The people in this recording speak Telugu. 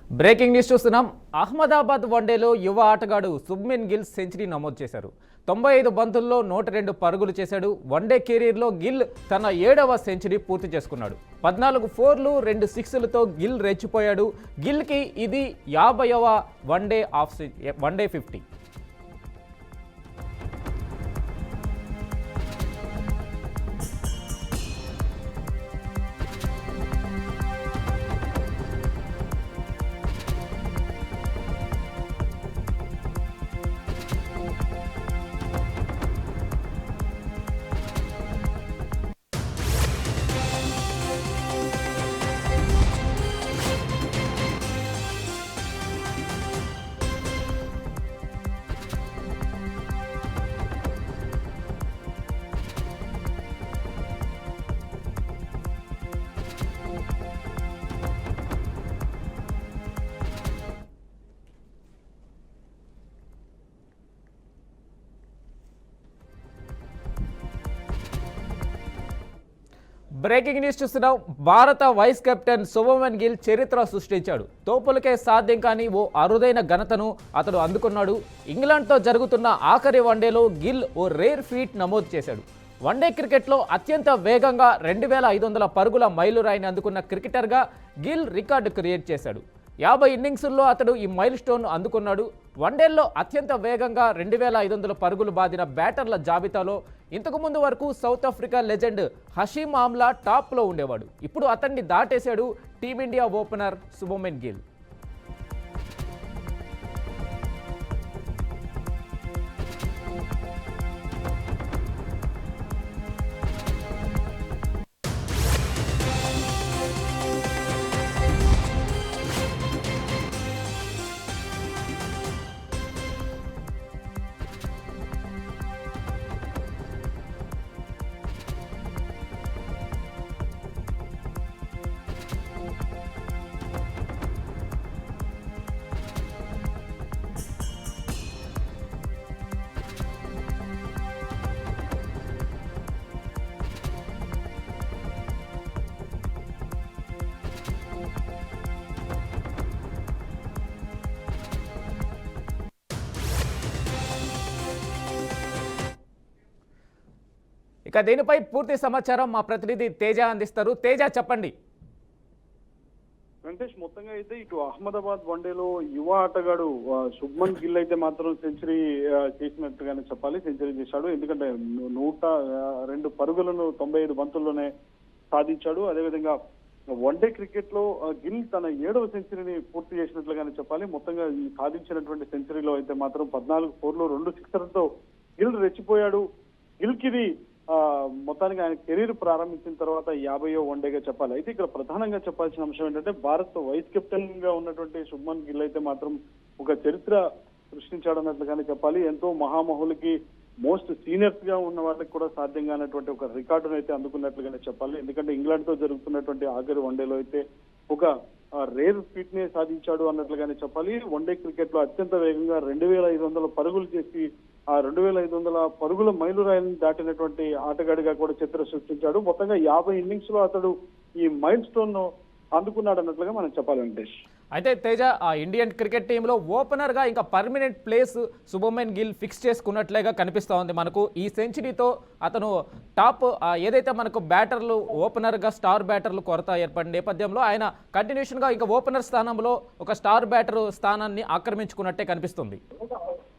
బ్రేకింగ్ న్యూస్ చూస్తున్నాం. అహ్మదాబాద్ వన్డేలో యువ ఆటగాడు శుభ్మన్ గిల్ సెంచరీ నమోదు చేశారు. 95 బంతుల్లో 102 పరుగులు చేశాడు. వన్డే కెరీర్లో గిల్ తన 7వ సెంచరీ పూర్తి చేసుకున్నాడు. 14 ఫోర్లు 2 సిక్స్లతో గిల్ రెచ్చిపోయాడు. గిల్కి ఇది 50వ వన్డే 50. బ్రేకింగ్ న్యూస్ చూస్తున్నాం. భారత వైస్ కెప్టెన్ శుభ్మన్ గిల్ చరిత్ర సృష్టించాడు. తోపులకే సాధ్యం కాని ఓ అరుదైన ఘనతను అతడు అందుకున్నాడు. ఇంగ్లాండ్తో జరుగుతున్న ఆఖరి వన్డేలో గిల్ ఓ రేర్ ఫీట్ నమోదు చేశాడు. వన్డే క్రికెట్లో అత్యంత వేగంగా 2500 పరుగుల మైలురాయిని అందుకున్న క్రికెటర్గా గిల్ రికార్డు క్రియేట్ చేశాడు. 50 ఇన్నింగ్స్ల్లో అతడు ఈ మైల్ స్టోన్ అందుకున్నాడు. వన్డేల్లో అత్యంత వేగంగా 2500 పరుగులు బాదిన బ్యాటర్ల జాబితాలో ఇంతకుముందు వరకు South Africa legend Hashim Amla టాప్లో ఉండేవాడు. ఇప్పుడు అతన్ని దాటేశాడు టీమిండియా ఓపెనర్ శుభ్మన్ గిల్. ఇక దీనిపై పూర్తి సమాచారం మా ప్రతినిధి తేజ అందిస్తారు. తేజ, చెప్పండి. వెంకటేష్, మొత్తంగా అయితే ఇటు అహ్మదాబాద్ వన్డేలో యువ ఆటగాడు శుభ్మన్ గిల్ అయితే మాత్రం సెంచరీ చేసినట్టుగానే చెప్పాలి. సెంచరీ చేశాడు. ఎందుకంటే 102 పరుగులను 95 బంతుల్లోనే సాధించాడు. అదేవిధంగా వన్డే క్రికెట్ లో గిల్ తన 7వ సెంచరీని పూర్తి చేసినట్లుగానే చెప్పాలి. మొత్తంగా ఈ సాధించినటువంటి సెంచరీలో అయితే మాత్రం 14 ఫోర్లు 2 సిక్సర్లతో గిల్ రెచ్చిపోయాడు. గిల్ కిది మొత్తానికి ఆయన కెరీర్ ప్రారంభించిన తర్వాత 50వ వన్డేగా చెప్పాలి. అయితే ఇక్కడ ప్రధానంగా చెప్పాల్సిన అంశం ఏంటంటే భారత్ వైస్ కెప్టెన్ గా ఉన్నటువంటి శుభ్మన్ గిల్ అయితే మాత్రం ఒక చరిత్ర సృష్టించాడన్నట్లుగానే చెప్పాలి. ఎంతో మహామహులకి మోస్ట్ సీనియర్స్ గా ఉన్న వాళ్ళకి కూడా సాధ్యం కానటువంటి ఒక రికార్డును అయితే అందుకున్నట్లుగానే చెప్పాలి. ఎందుకంటే ఇంగ్లాండ్ తో జరుగుతున్నటువంటి ఆఖరి వన్డేలో అయితే ఒక రేర్ ఫీట్ నే సాధించాడు అన్నట్లుగానే చెప్పాలి. వన్డే క్రికెట్ లో అత్యంత వేగంగా 2500 పరుగులు చేసి ఆ 2500 పరుగుల మైలురాయిని దాటినటువంటి ఆటగాడిగా కూడా చరిత్ర సృష్టించాడు. మొత్తంగా 50 ఇన్నింగ్స్ లో అతడు ఈ మైల్ స్టోన్ ను అందుకున్నాడు అన్నట్లుగా మనం చెప్పాలి. వెంకటేష్, అయితే తేజ, ఆ ఇండియన్ క్రికెట్ టీంలో ఓపెనర్గా ఇంకా permanent place Shubman Gill fix చేసుకున్నట్లుగా కనిపిస్తూ ఉంది మనకు. ఈ సెంచరీతో అతను టాప్ ఏదైతే మనకు బ్యాటర్లు ఓపెనర్గా స్టార్ బ్యాటర్లు కొరత ఏర్పడిన నేపథ్యంలో ఆయన కంటిన్యూషన్గా ఇంకా ఓపెనర్ స్థానంలో ఒక స్టార్ బ్యాటర్ స్థానాన్ని ఆక్రమించుకున్నట్టే కనిపిస్తుంది.